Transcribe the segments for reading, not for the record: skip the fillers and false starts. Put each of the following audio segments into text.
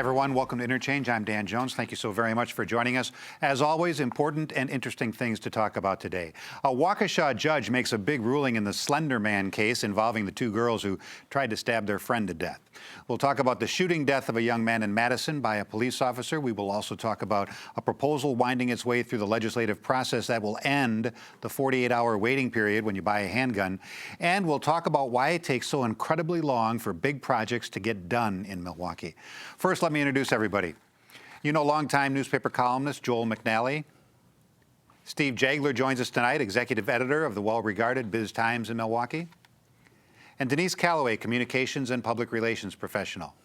everyone. Welcome to Interchange. I'm Dan Jones. Thank you so very much for joining us. As always, important and interesting things to talk about today. A Waukesha judge makes a big ruling in the Slender Man case involving the two girls who tried to stab their friend to death. We'll talk about the shooting death of a young man in Madison by a police officer. We will also talk about a proposal winding its way through the legislative process that will end the 48-hour waiting period when you buy a handgun. And we'll talk about why it takes so incredibly long for big projects to get done in Milwaukee. First, let me introduce everybody. You know longtime newspaper columnist Joel McNally. Steve Jagler joins us tonight, executive editor of the well-regarded Biz Times in Milwaukee. And Denise Calloway, communications and public relations professional.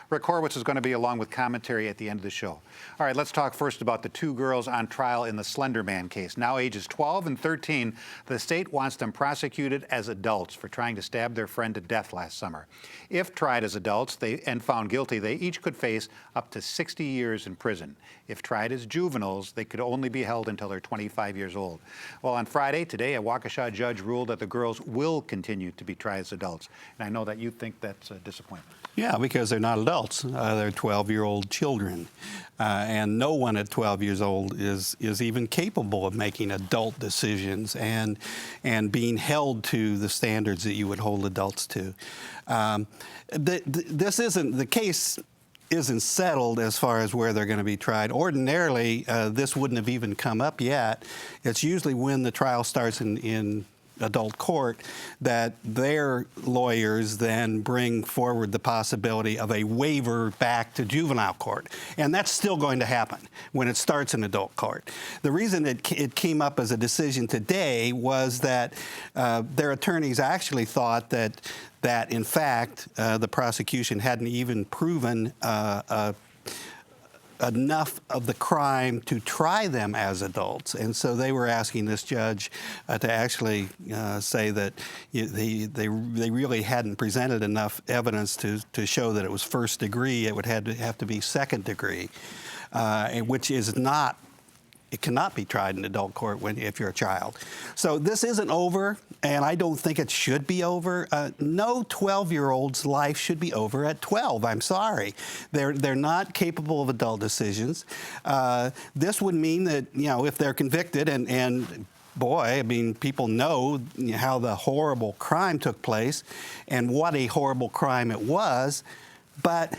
Rick Horowitz is going to be along with commentary at the end of the show. All right, let's talk first about the two girls on trial in the Slender Man case. Now ages 12 and 13, the state wants them prosecuted as adults for trying to stab their friend to death last summer. If tried as adults and found guilty, they each could face up to 60 years in prison. If tried as juveniles, they could only be held until they're 25 years old. Well, on Friday, today, a Waukesha judge ruled that the girls will continue to be tried as adults. And I know that you think that's a disappointment. Yeah, because they're not adults. They're 12-year-old children. And no one at 12 years old is even capable of making adult decisions and being held to the standards that you would hold adults to. The case isn't settled as far as where they're going to be tried. Ordinarily, this wouldn't have even come up yet. It's usually when the trial starts in adult court that their lawyers then bring forward the possibility of a waiver back to juvenile court. And that's still going to happen when it starts in adult court. The reason it came up as a decision today was that their attorneys actually thought that in fact, the prosecution hadn't even proven enough of the crime to try them as adults. And so they were asking this judge to actually say that they really hadn't presented enough evidence to show that it was first degree. It would have to be second degree, which is not. It cannot be tried in adult court if you're a child. So this isn't over, and I don't think it should be over. No 12-year-old's life should be over at 12. I'm sorry. They're not capable of adult decisions. This would mean that, you know, if they're convicted and boy, I mean, people know how the horrible crime took place and what a horrible crime it was, but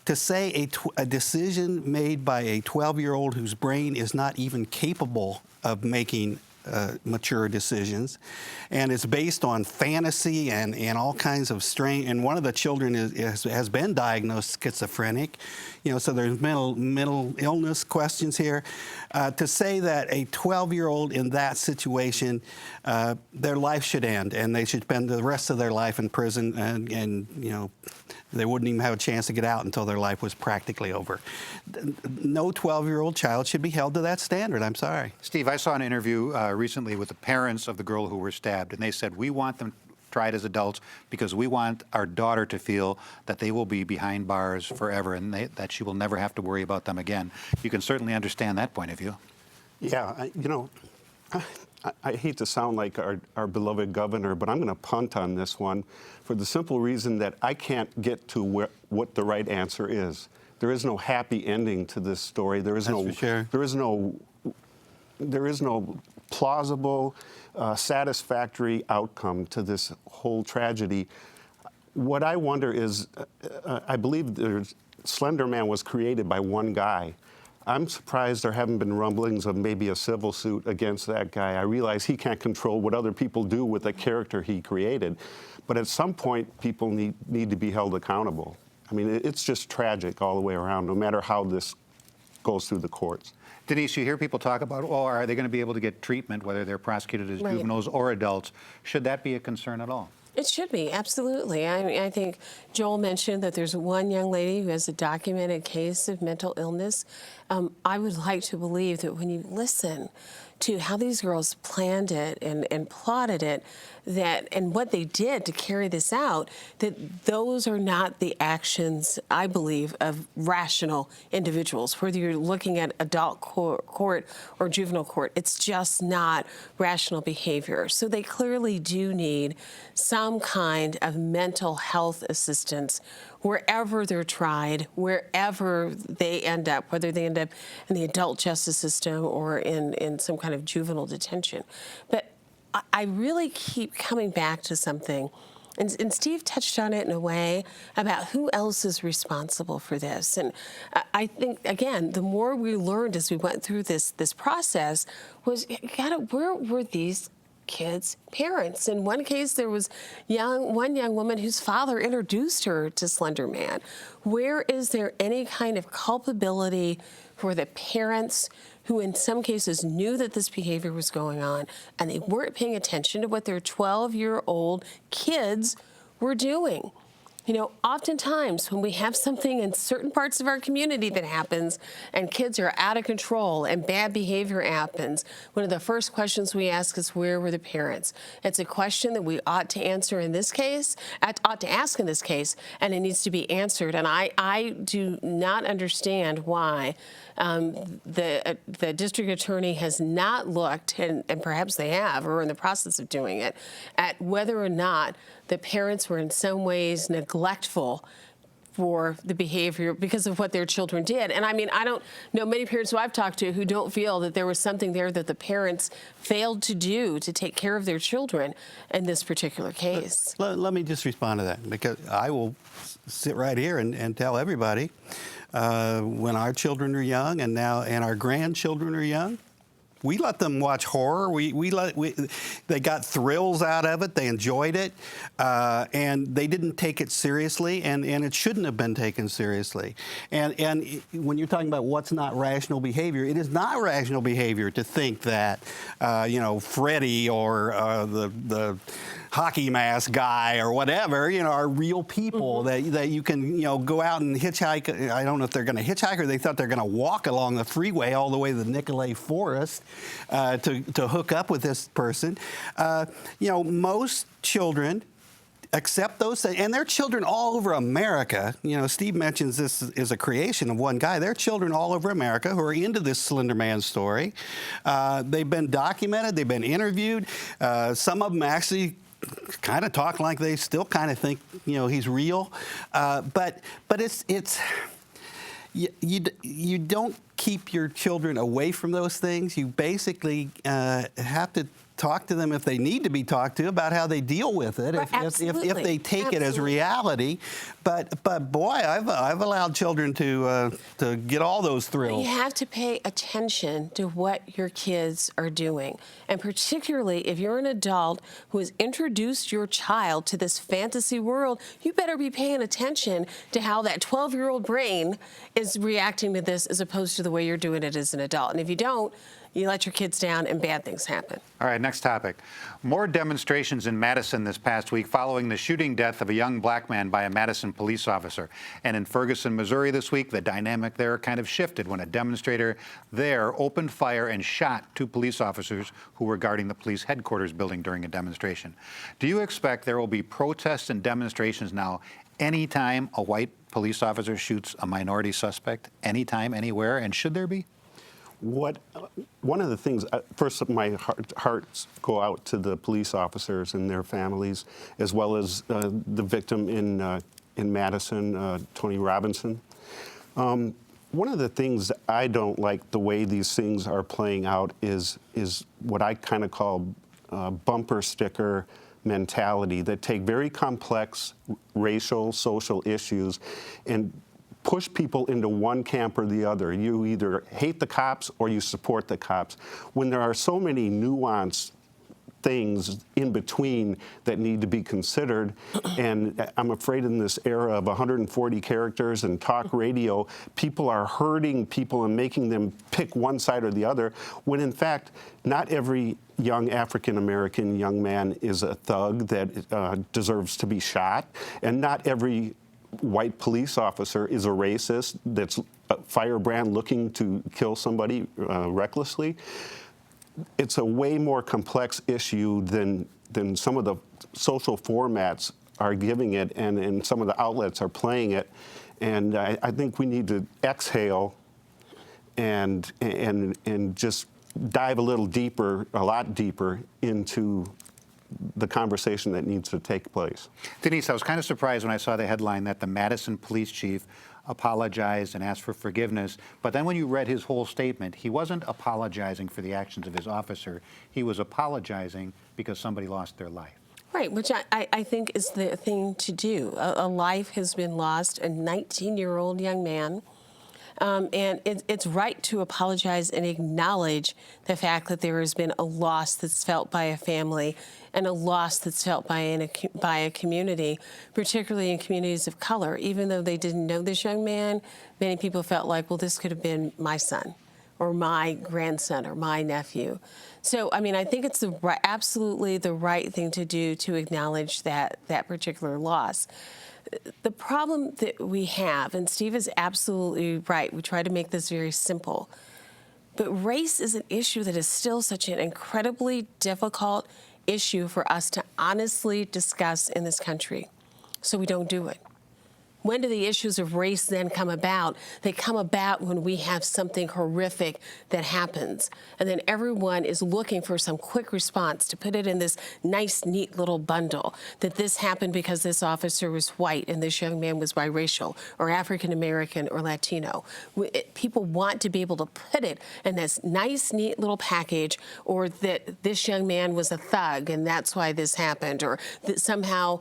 to say a decision made by a 12-year-old whose brain is not even capable of making mature decisions, and it's based on fantasy and all kinds of strange. And one of the children has been diagnosed schizophrenic, you know. So there's mental illness questions here. To say that a 12-year-old in that situation, their life should end, and they should spend the rest of their life in prison, and you know, they wouldn't even have a chance to get out until their life was practically over. No 12-year-old child should be held to that standard. I'm sorry. Steve, I saw an interview recently with the parents of the girl who were stabbed, and they said, we want them tried as adults because we want our daughter to feel that they will be behind bars forever and that she will never have to worry about them again. You can certainly understand that point of view. Yeah, you know, I hate to sound like our beloved governor, but I'm going to punt on this one for the simple reason that I can't get to what the right answer is. There is no happy ending to this story. There is no plausible, satisfactory outcome to this whole tragedy. What I wonder is, I believe the Slender Man was created by one guy. I'm surprised there haven't been rumblings of maybe a civil suit against that guy. I realize he can't control what other people do with the character he created, but at some point, people need to be held accountable. I mean, it's just tragic all the way around, no matter how this goes through the courts. Denise, you hear people talk about, well, are they going to be able to get treatment, whether they're prosecuted as juveniles or adults? Should that be a concern at all? It should be, absolutely. I think Joel mentioned that there's one young lady who has a documented case of mental illness. I would like to believe that when you listen to how these girls planned it and plotted it, and what they did to carry this out, that those are not the actions, I believe, of rational individuals. Whether you're looking at adult court or juvenile court, it's just not rational behavior. So they clearly do need some kind of mental health assistance wherever they're tried, wherever they end up, whether they end up in the adult justice system or in some kind of juvenile detention. But I really keep coming back to something, and Steve touched on it in a way about who else is responsible for this. And I think, again, the more we learned as we went through this process was, where were these kids' parents? In one case, there was one young woman whose father introduced her to Slender Man. Where is there any kind of culpability for the parents who in some cases knew that this behavior was going on and they weren't paying attention to what their 12-year-old kids were doing? You know, oftentimes when we have something in certain parts of our community that happens and kids are out of control and bad behavior happens, one of the first questions we ask is, where were the parents? It's a question that we ought to answer in this case, ought to ask in this case, and it needs to be answered. And I do not understand why the district attorney has not looked, and perhaps they have, or are in the process of doing it, at whether or not the parents were in some ways neglectful for the behavior because of what their children did. And I mean, I don't know many parents who I've talked to who don't feel that there was something there that the parents failed to do to take care of their children in this particular case. Let me just respond to that, because I will sit right here and tell everybody, when our children are young and our grandchildren are young, we let them watch horror. They got thrills out of it. They enjoyed it, and they didn't take it seriously, and it shouldn't have been taken seriously. And when you're talking about what's not rational behavior, it is not rational behavior to think that Freddie or the hockey mask guy or whatever, are real people that you can, go out and hitchhike. I don't know if they're going to hitchhike or they thought they're going to walk along the freeway all the way to the Nicolet Forest to hook up with this person. Most children accept those things, and there are children all over America. Steve mentions this is a creation of one guy. There are children all over America who are into this Slender Man story. They've been documented. They've been interviewed. Some of them actually kind of talk like they still kind of think he's real, but it's you don't keep your children away from those things. You basically have to talk to them if they need to be talked to about how they deal with it, if they take it as reality. But boy, I've allowed children to get all those thrills. You have to pay attention to what your kids are doing, and particularly if you're an adult who has introduced your child to this fantasy world, you better be paying attention to how that 12-year-old brain is reacting to this as opposed to the way you're doing it as an adult. And if you don't, you let your kids down and bad things happen. All right, next topic. More demonstrations in Madison this past week following the shooting death of a young black man by a Madison police officer. And in Ferguson, Missouri this week, the dynamic there kind of shifted when a demonstrator there opened fire and shot two police officers who were guarding the police headquarters building during a demonstration. Do you expect there will be protests and demonstrations now anytime a white police officer shoots a minority suspect, anytime, anywhere, and should there be? One of the things, first, my hearts go out to the police officers and their families, as well as the victim in Madison, Tony Robinson. One of the things I don't like the way these things are playing out is what I kind of call bumper sticker mentality, that take very complex racial, social issues and push people into one camp or the other. You either hate the cops or you support the cops, when there are so many nuanced things in between that need to be considered. And I'm afraid in this era of 140 characters and talk radio, people are hurting people and making them pick one side or the other, when in fact, not every young African-American young man is a thug that deserves to be shot, and not every white police officer is a racist that's a firebrand looking to kill somebody recklessly. It's a way more complex issue than some of the social formats are giving it, and some of the outlets are playing it. And I think we need to exhale and just dive a lot deeper into the conversation that needs to take place. Denise, I was kind of surprised when I saw the headline that the Madison police chief apologized and asked for forgiveness. But then when you read his whole statement, he wasn't apologizing for the actions of his officer. He was apologizing because somebody lost their life. Right, which I think is the thing to do. A life has been lost, a 19-year-old young man. And it's right to apologize and acknowledge the fact that there has been a loss that's felt by a family and a loss that's felt by a community, particularly in communities of color. Even though they didn't know this young man, many people felt like, well, this could have been my son or my grandson or my nephew. So, I mean, I think it's absolutely the right thing to do to acknowledge that particular loss. The problem that we have, and Steve is absolutely right, we try to make this very simple, but race is an issue that is still such an incredibly difficult issue for us to honestly discuss in this country, so we don't do it. When do the issues of race then come about? They come about when we have something horrific that happens. And then everyone is looking for some quick response to put it in this nice, neat little bundle, that this happened because this officer was white and this young man was biracial or African American or Latino. People want to be able to put it in this nice, neat little package, or that this young man was a thug and that's why this happened, or that somehow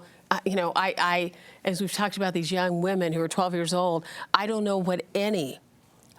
as we've talked about these young women who are 12 years old, I don't know what any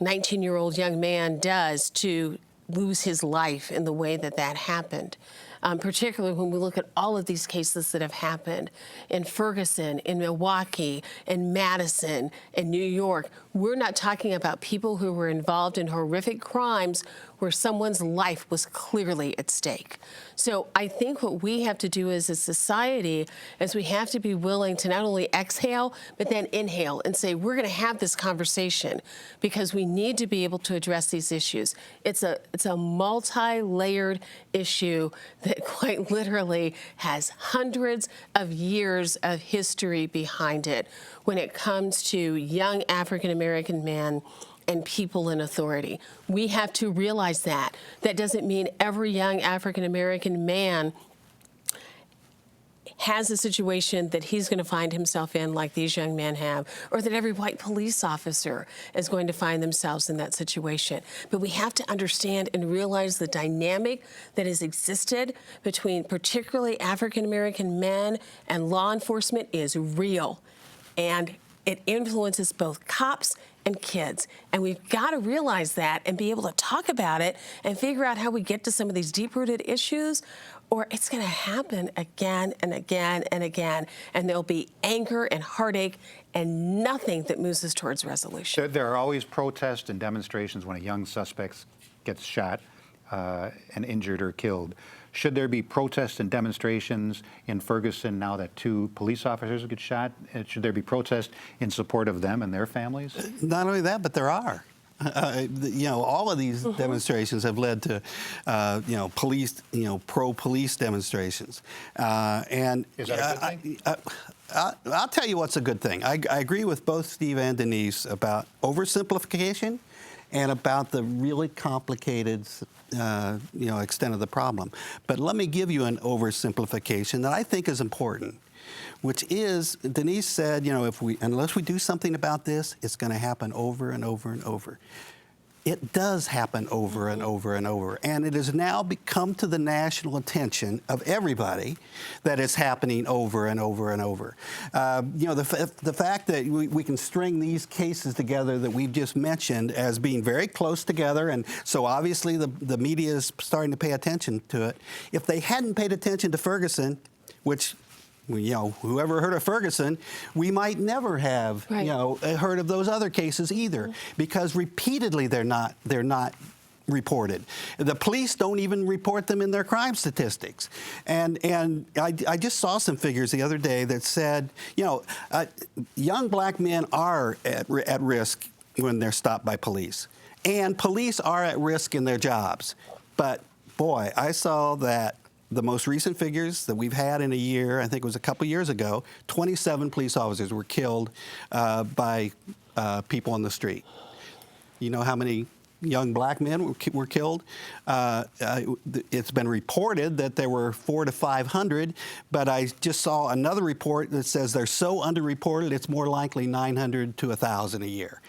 19-year-old young man does to lose his life in the way that happened. Particularly when we look at all of these cases that have happened in Ferguson, in Milwaukee, in Madison, in New York. We're not talking about people who were involved in horrific crimes where someone's life was clearly at stake. So I think what we have to do as a society is we have to be willing to not only exhale, but then inhale and say, we're going to have this conversation because we need to be able to address these issues. It's a multi-layered issue that quite literally has hundreds of years of history behind it when it comes to young African-American men and people in authority. We have to realize that. That doesn't mean every young African-American man has a situation that he's going to find himself in like these young men have, or that every white police officer is going to find themselves in that situation. But we have to understand and realize the dynamic that has existed between particularly African-American men and law enforcement is real. And it influences both cops and kids. And we've got to realize that and be able to talk about it and figure out how we get to some of these deep-rooted issues, or it's going to happen again and again and again. And there'll be anger and heartache and nothing that moves us towards resolution. There are always protests and demonstrations when a young suspect gets shot and injured or killed. Should there be protests and demonstrations in Ferguson now that 2 police officers get shot? Should there be protests in support of them and their families? Not only that, but there are. All of these demonstrations have led to, police, pro-police demonstrations. And is that a good thing? I'll tell you what's a good thing. I agree with both Steve and Denise about oversimplification and about the really complicated, extent of the problem. But let me give you an oversimplification that I think is important, which is, Denise said, unless we do something about this, it's going to happen over and over and over. It does happen over and over and over. And it has now come to the national attention of everybody that it's happening over and over and over. The fact that we can string these cases together that we've just mentioned as being very close together, and so obviously the media is starting to pay attention to it. If they hadn't paid attention to Ferguson, which whoever heard of Ferguson, we might never have, heard of those other cases either, because repeatedly they're not reported. The police don't even report them in their crime statistics. And I just saw some figures the other day that said, young black men are at risk when they're stopped by police, and police are at risk in their jobs. But boy, I saw that the most recent figures that we've had in a year, I think it was a couple years ago, 27 police officers were killed by people on the street. You know how many young black men were killed. It's been reported that there were 400 to 500, but I just saw another report that says they're so underreported, it's more likely 900 to 1,000 a year.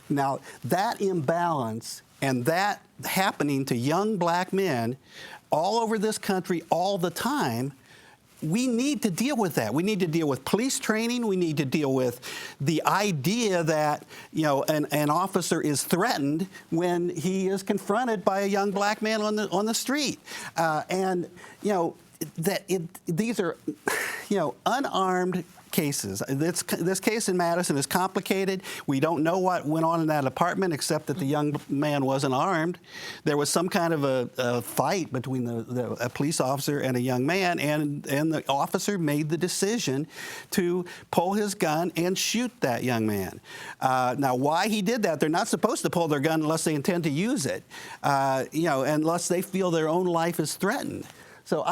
Now, that imbalance and that happening to young black men all over this country all the time, we need to deal with that. We need to deal with police training. We need to deal with the idea that, you know, an officer is threatened when he is confronted by a young black man on the street. And, you know, these are, you know, unarmed cases. This case in Madison is complicated. We don't know what went on in that apartment except that the young man wasn't armed. There was some kind of a fight between a police officer and a young man, and the officer made the decision to pull his gun and shoot that young man. Now, why he did that, they're not supposed to pull their gun unless they intend to use it, you know, unless they feel their own life is threatened. So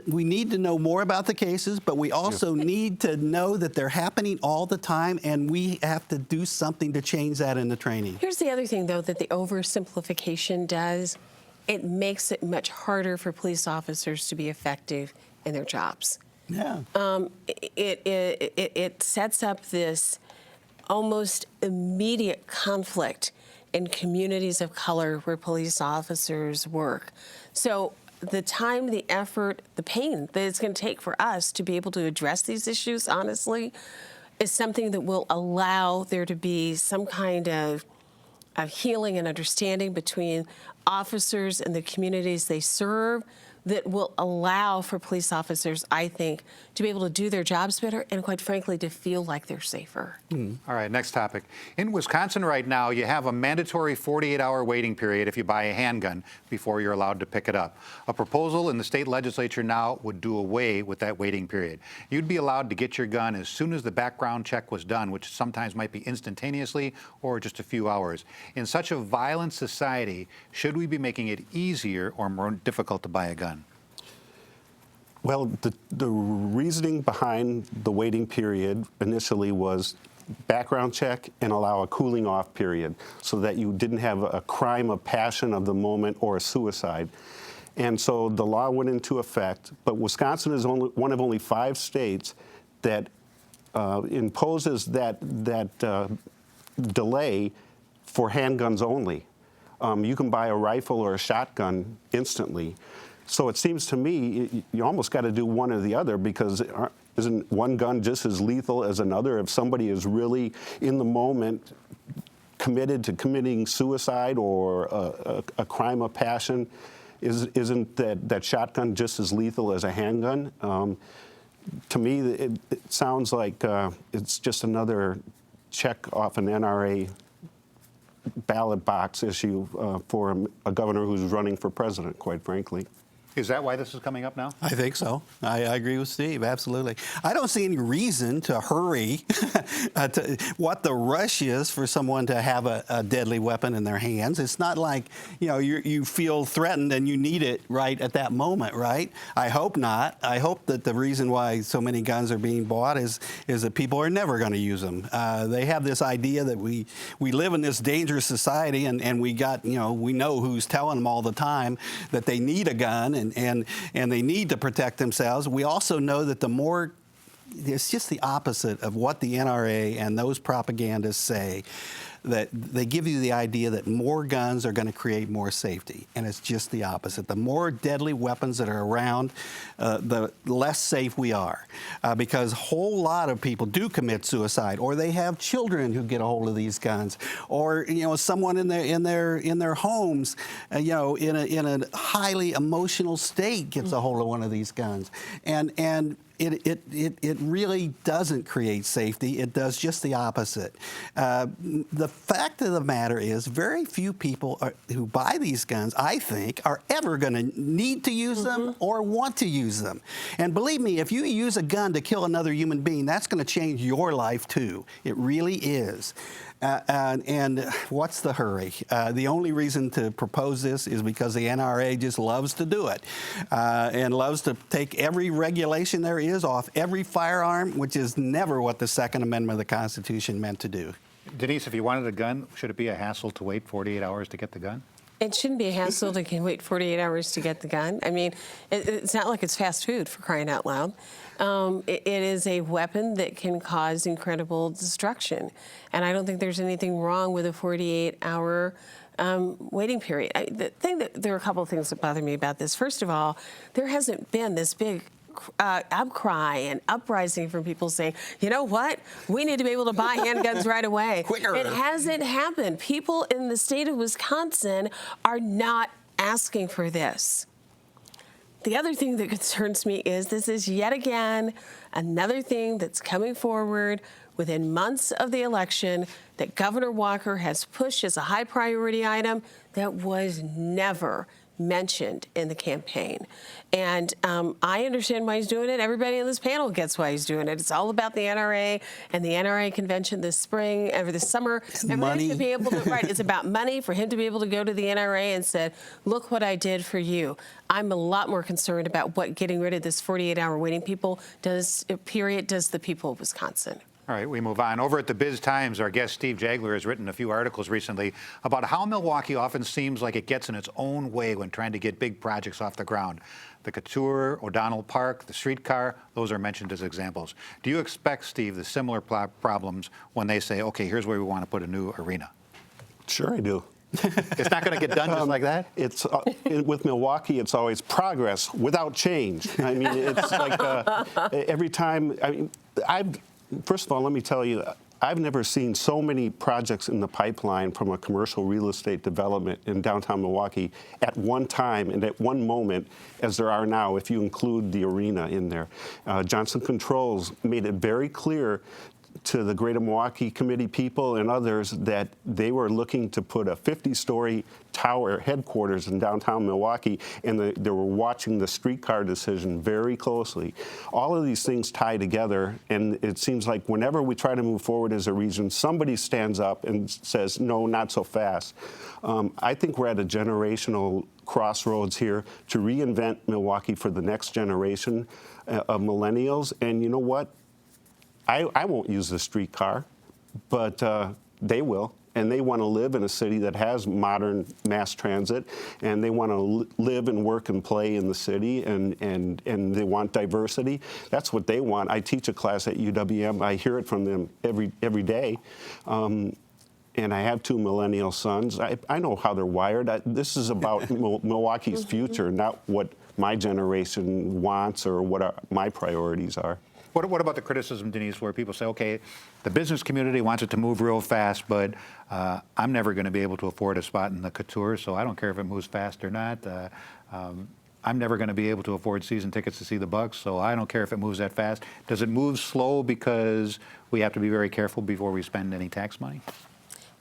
we need to know more about the cases, but we also need to know that they're happening all the time, and we have to do something to change that in the training. Here's the other thing, though, that the oversimplification does. It makes it much harder for police officers to be effective in their jobs. Yeah. It sets up this almost immediate conflict in communities of color where police officers work. So the time, the effort, the pain that it's going to take for us to be able to address these issues, honestly, is something that will allow there to be some kind of healing and understanding between officers and the communities they serve that will allow for police officers, I think, to be able to do their jobs better and, quite frankly, to feel like they're safer. All right, next topic. In Wisconsin right now, you have a mandatory 48-hour waiting period if you buy a handgun before you're allowed to pick it up. A proposal in the state legislature now would do away with that waiting period. You'd be allowed to get your gun as soon as the background check was done, which sometimes might be instantaneously or just a few hours. In such a violent society, should we be making it easier or more difficult to buy a gun? Well, the reasoning behind the waiting period initially was background check and allow a cooling off period so that you didn't have a crime of passion of the moment or a suicide. And so the law went into effect, but Wisconsin is one of only 5 states that imposes that delay for handguns only. You can buy a rifle or a shotgun instantly. So it seems to me you almost got to do one or the other, because isn't one gun just as lethal as another? If somebody is really in the moment committed to committing suicide or a crime of passion, isn't that shotgun just as lethal as a handgun? To me, it sounds like it's just another check off an NRA ballot box issue for a governor who's running for president, quite frankly. Is that why this is coming up now? I think so. I agree with Steve, absolutely. I don't see any reason to hurry what the rush is for someone to have a deadly weapon in their hands. It's not like, you know, you feel threatened and you need it right at that moment, right? I hope not. I hope that the reason why so many guns are being bought is that people are never going to use them. They have this idea that we live in this dangerous society, and we know who's telling them all the time that they need a gun and they need to protect themselves. We also know that it's just the opposite of what the NRA and those propagandists say, that they give you the idea that more guns are going to create more safety, and it's just the opposite. The more deadly weapons that are around, the less safe we are, because a whole lot of people do commit suicide, or they have children who get a hold of these guns, or someone in their homes, in a highly emotional state gets a hold of one of these guns, and it really doesn't create safety. It does just the opposite. The fact of the matter is, very few people who buy these guns, I think, are ever going to need to use them or want to use them. And believe me, if you use a gun to kill another human being, that's going to change your life too. It really is. And what's the hurry? The only reason to propose this is because the NRA just loves to do it and loves to take every regulation there is off every firearm, which is never what the Second Amendment of the Constitution meant to do. Denise, if you wanted a gun, should it be a hassle to wait 48 hours to get the gun? It shouldn't be a hassle to wait 48 hours to get the gun. I mean, it's not like it's fast food, for crying out loud. It is a weapon that can cause incredible destruction. And I don't think there's anything wrong with a 48-hour waiting period. There are a couple of things that bother me about this. First of all, there hasn't been this big outcry and uprising from people saying, you know what, we need to be able to buy handguns right away. Quicker. It hasn't happened. People in the state of Wisconsin are not asking for this. The other thing that concerns me is this is yet again another thing that's coming forward within months of the election that Governor Walker has pushed as a high priority item that was never mentioned in the campaign. And I understand why he's doing it. Everybody on this panel gets why he's doing it. It's all about the NRA and the NRA convention this spring, or this summer. Money. To be able to, right, it's about money, for him to be able to go to the NRA and said, look what I did for you. I'm a lot more concerned about what getting rid of this 48-hour waiting does the people of Wisconsin. All right, we move on. Over at the Biz Times, our guest Steve Jagler has written a few articles recently about how Milwaukee often seems like it gets in its own way when trying to get big projects off the ground. The Couture, O'Donnell Park, the streetcar, those are mentioned as examples. Do you expect, Steve, the similar problems when they say, okay, here's where we want to put a new arena? Sure I do. It's not going to get done just like that? It's with Milwaukee, it's always progress without change. I mean, it's like every time, first of all, let me tell you, I've never seen so many projects in the pipeline from a commercial real estate development in downtown Milwaukee at one time and at one moment as there are now, if you include the arena in there. Johnson Controls made it very clear to the Greater Milwaukee Committee people and others that they were looking to put a 50-story tower headquarters in downtown Milwaukee, and they were watching the streetcar decision very closely. All of these things tie together, and it seems like whenever we try to move forward as a region, somebody stands up and says, no, not so fast. I think we're at a generational crossroads here to reinvent Milwaukee for the next generation of millennials, and you know what? I won't use the streetcar, but they will. And they want to live in a city that has modern mass transit, and they want to live and work and play in the city, and they want diversity. That's what they want. I teach a class at UWM. I hear it from them every day. And I have two millennial sons. I know how they're wired. This is about Milwaukee's future, not what my generation wants or what my priorities are. What about the criticism, Denise, where people say, okay, the business community wants it to move real fast, but I'm never going to be able to afford a spot in the Couture, so I don't care if it moves fast or not. I'm never going to be able to afford season tickets to see the Bucks, so I don't care if it moves that fast. Does it move slow because we have to be very careful before we spend any tax money?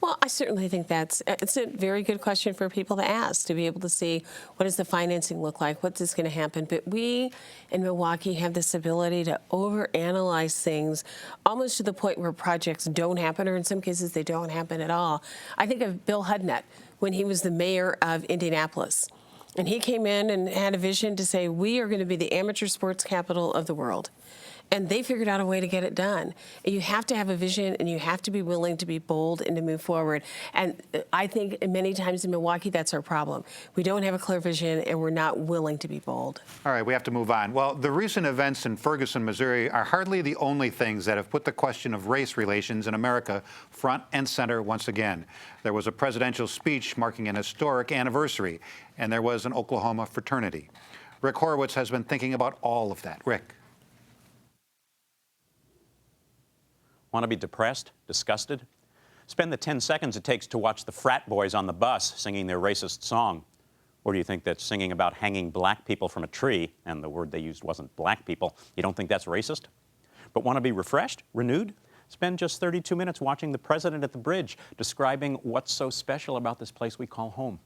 Well, I certainly think it's a very good question for people to ask, to be able to see what does the financing look like, what is going to happen. But we in Milwaukee have this ability to overanalyze things almost to the point where projects don't happen, or in some cases they don't happen at all. I think of Bill Hudnett when he was the mayor of Indianapolis. And he came in and had a vision to say, we are going to be the amateur sports capital of the world. And they figured out a way to get it done. And you have to have a vision, and you have to be willing to be bold and to move forward. And I think many times in Milwaukee, that's our problem. We don't have a clear vision, and we're not willing to be bold. All right, we have to move on. Well, the recent events in Ferguson, Missouri are hardly the only things that have put the question of race relations in America front and center once again. There was a presidential speech marking an historic anniversary, and there was an Oklahoma fraternity. Rick Horowitz has been thinking about all of that. Rick. Want to be depressed, disgusted? Spend the 10 seconds it takes to watch the frat boys on the bus singing their racist song. Or do you think that singing about hanging black people from a tree, and the word they used wasn't black people, you don't think that's racist? But want to be refreshed, renewed? Spend just 32 minutes watching the president at the bridge describing what's so special about this place we call home.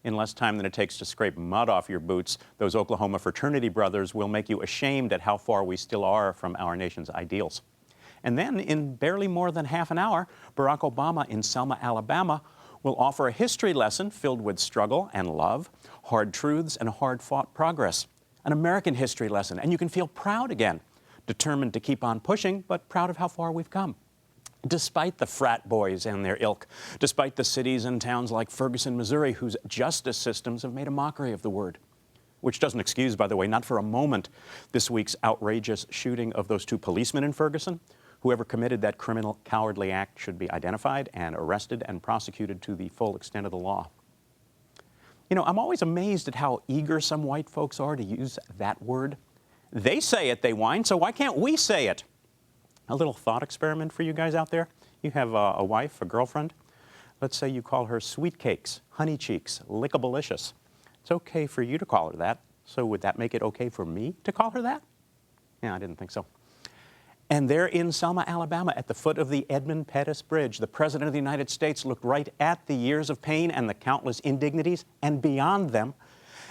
In less time than it takes to scrape mud off your boots, those Oklahoma fraternity brothers will make you ashamed at how far we still are from our nation's ideals. And then, in barely more than half an hour, Barack Obama in Selma, Alabama, will offer a history lesson filled with struggle and love, hard truths and hard-fought progress. An American history lesson, and you can feel proud again, determined to keep on pushing, but proud of how far we've come. Despite the frat boys and their ilk, despite the cities and towns like Ferguson, Missouri, whose justice systems have made a mockery of the word. Which doesn't excuse, by the way, not for a moment, this week's outrageous shooting of those 2 policemen in Ferguson. Whoever committed that criminal, cowardly act should be identified and arrested and prosecuted to the full extent of the law. You know, I'm always amazed at how eager some white folks are to use that word. They say it, they whine, so why can't we say it? A little thought experiment for you guys out there. You have a wife, a girlfriend. Let's say you call her Sweet Cakes, Honey Cheeks, Lickabalicious. It's okay for you to call her that. So would that make it okay for me to call her that? Yeah, I didn't think so. And there in Selma, Alabama, at the foot of the Edmund Pettus Bridge, the President of the United States looked right at the years of pain and the countless indignities and beyond them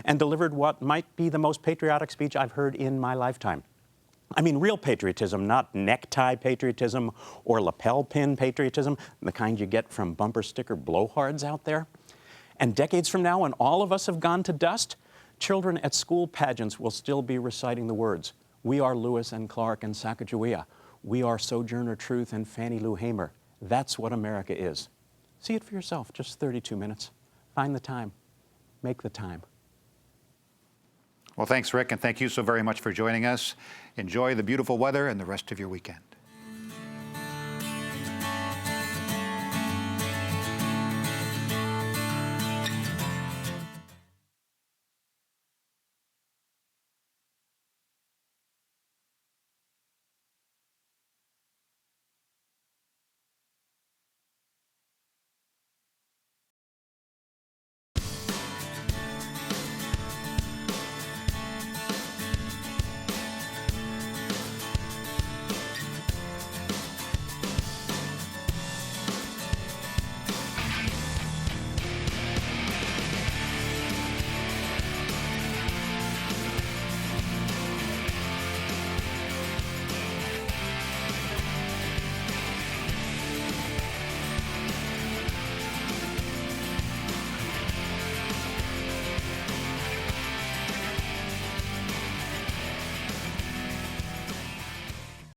and delivered what might be the most patriotic speech I've heard in my lifetime. I mean, real patriotism, not necktie patriotism or lapel pin patriotism, the kind you get from bumper sticker blowhards out there. And decades from now, when all of us have gone to dust, children at school pageants will still be reciting the words, "We are Lewis and Clark and Sacagawea. We are Sojourner Truth and Fannie Lou Hamer. That's what America is." See it for yourself, just 32 minutes. Find the time. Make the time. Well, thanks, Rick, and thank you so very much for joining us. Enjoy the beautiful weather and the rest of your weekend.